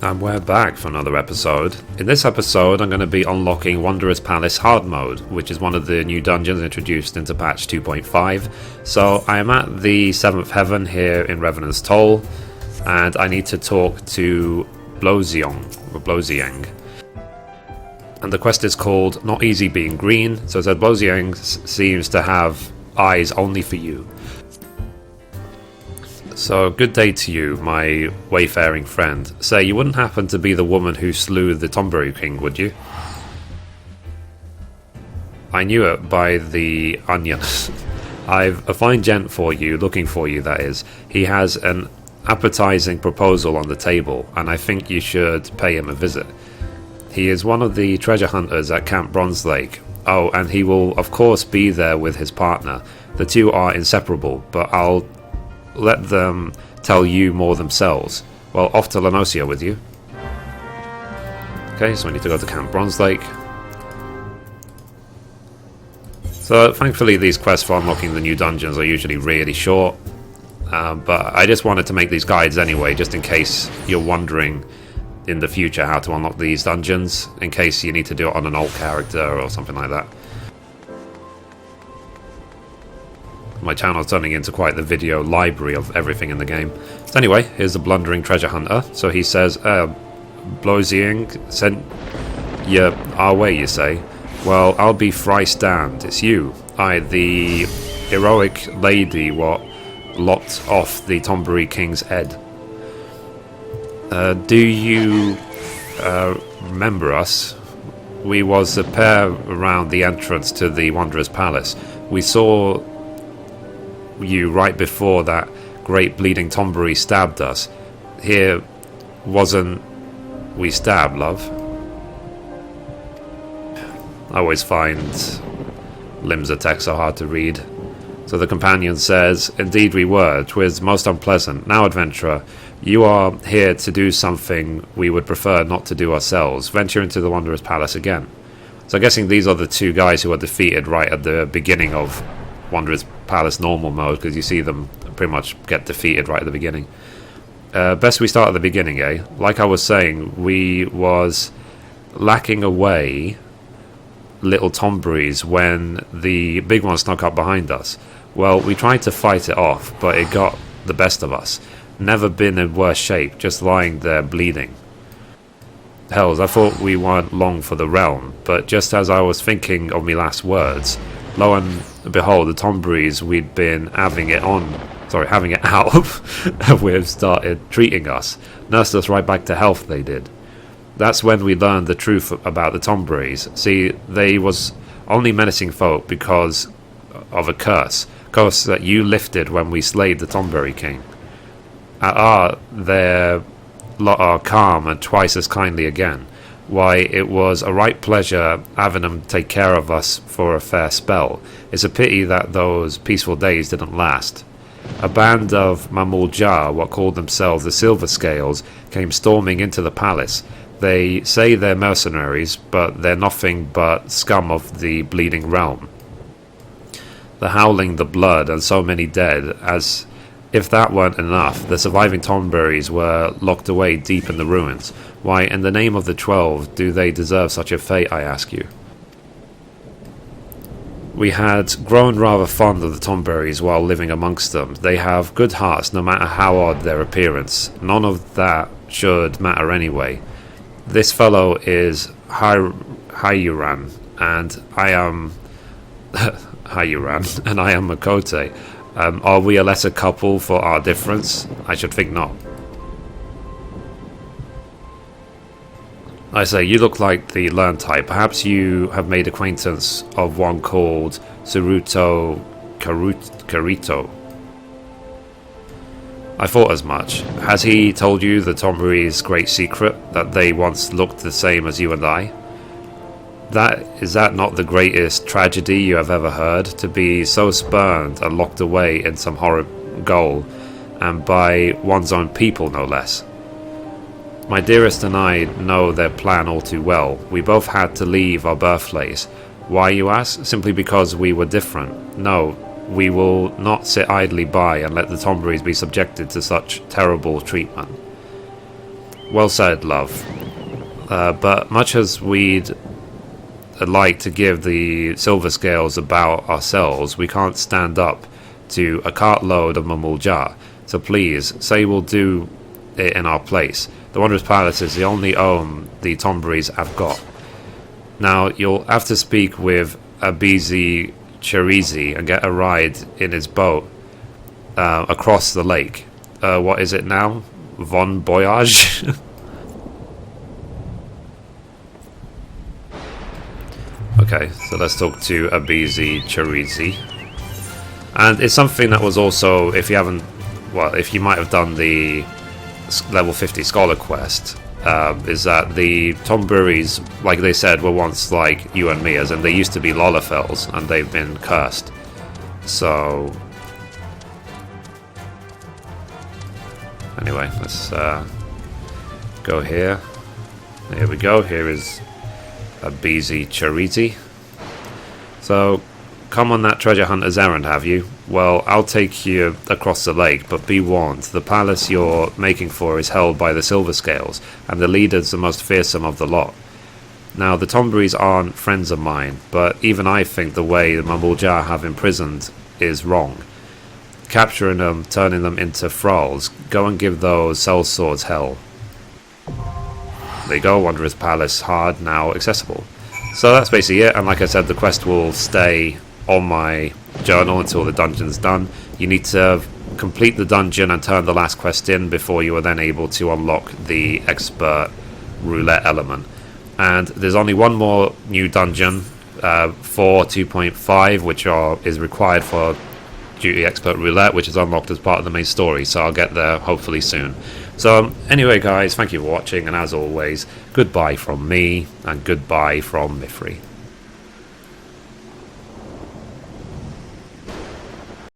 And we're back for another episode. In this episode, I'm going to be unlocking Wanderer's Palace Hard Mode, which is one of the new dungeons introduced into patch 2.5. So I am at the 7th Heaven here in Revenant's Toll, and I need to talk to Bloezoeng. And the quest is called Not Easy Being Green, so it said Bloezoeng seems to have eyes only for you. So, good day to you, my wayfaring friend. Say, you wouldn't happen to be the woman who slew the Tombury King, would you? I knew it by the onion. I've a fine gent for you, looking for you, that is. He has an appetizing proposal on the table, and I think you should pay him a visit. He is one of the treasure hunters at Camp Bronze Lake. Oh, and he will, of course, be there with his partner. The two are inseparable, but I'll let them tell you more themselves. Well, off to Lanosia with you. Okay, so we need to go to Camp Bronze Lake. So, thankfully, these quests for unlocking the new dungeons are usually really short. But I just wanted to make these guides anyway, just in case you're wondering in the future how to unlock these dungeons, in case you need to do it on an old character or something like that. My channel's turning into quite the video library of everything in the game. So anyway, here's the blundering treasure hunter. So he says, Bloezoeng sent you our way, you say? Well, I'll be thrice damned. It's you. The heroic lady what lopped off the Tombury King's head. Do you remember us? We was a pair around the entrance to the Wanderer's Palace. We saw you right before that great bleeding Tombury stabbed us. Here wasn't we stabbed, love? I always find Limsa text so hard to read. So the companion says, indeed we were. 'Twas most unpleasant. Now, adventurer, you are here to do something we would prefer not to do ourselves. Venture into the Wanderer's Palace again. So I'm guessing these are the two guys who were defeated right at the beginning of Wanderer's Palace normal mode, because you see them pretty much get defeated right at the beginning. Best we start at the beginning, eh? Like I was saying, we was lacking away little Tomburys when the big one snuck up behind us. Well, we tried to fight it off, but it got the best of us. Never been in worse shape, just lying there bleeding. Hells, I thought we weren't long for the realm, but just as I was thinking of me last words, lo and behold, the Tomburys we'd been having it out with started treating us. Nursed us right back to health, they did. That's when we learned the truth about the Tomburys. See, they was only menacing folk because of a curse that you lifted when we slayed the Tombury King. Their lot are calm and twice as kindly again. Why, it was a right pleasure having them take care of us for a fair spell. It's a pity that those peaceful days didn't last. A band of Mamulja, what called themselves the Silver Scales, came storming into the palace. They say they're mercenaries, but they're nothing but scum of the bleeding realm. The howling, the blood, and so many dead, as if that weren't enough, the surviving Tomburys were locked away deep in the ruins. Why, in the name of the 12, do they deserve such a fate, I ask you? We had grown rather fond of the Tomburys while living amongst them. They have good hearts, no matter how odd their appearance. None of that should matter anyway. This fellow is Hayuran, and I am Hayuran, and I am Makote. Are we a lesser couple for our difference? I should think not. I say, you look like the learned type. Perhaps you have made acquaintance of one called Suruto Karito. I thought as much. Has he told you the Tombury's great secret, that they once looked the same as you and I? Is that not the greatest tragedy you have ever heard? To be so spurned and locked away in some horrid gaol, and by one's own people no less. My dearest and I know their plan all too well. We both had to leave our birthplace. Why, you ask? Simply because we were different. No, we will not sit idly by and let the Tomburys be subjected to such terrible treatment. Well said, love. But much as we'd like to give the silver scales about ourselves, we can't stand up to a cartload of Mamulja. So please, say we'll do it in our place. The Wondrous Palace is the only home the Tomberries have got. Now, you'll have to speak with Abizi Cherizi and get a ride in his boat across the lake. What is it now? Von Voyage? Okay, so let's talk to Abizi Cherizi. And it's something that was also, if you might have done the level 50 Scholar quest, is that the Tomberries, like they said, were once like you and me, as in they used to be Lolafels, and they've been cursed. So anyway, let's go here. Here we go. Here is Abizi Cherizi. So, come on that treasure hunter's errand, have you? Well, I'll take you across the lake, but be warned, the palace you're making for is held by the Silver Scales, and the leader's the most fearsome of the lot. Now, the Tomberries aren't friends of mine, but even I think the way the Mamulja have imprisoned is wrong. Capturing them, turning them into thralls, go and give those sellswords hell. There you go, Wondrous Palace hard, now accessible. So that's basically it, and like I said, the quest will stay on my journal until the dungeon's done. You need to complete the dungeon and turn the last quest in before you are then able to unlock the expert roulette element. And there's only one more new dungeon for 2.5, which is required for Duty Expert Roulette, which is unlocked as part of the main story, so I'll get there hopefully soon. So anyway guys, thank you for watching, and as always, goodbye from me and goodbye from Mithrie.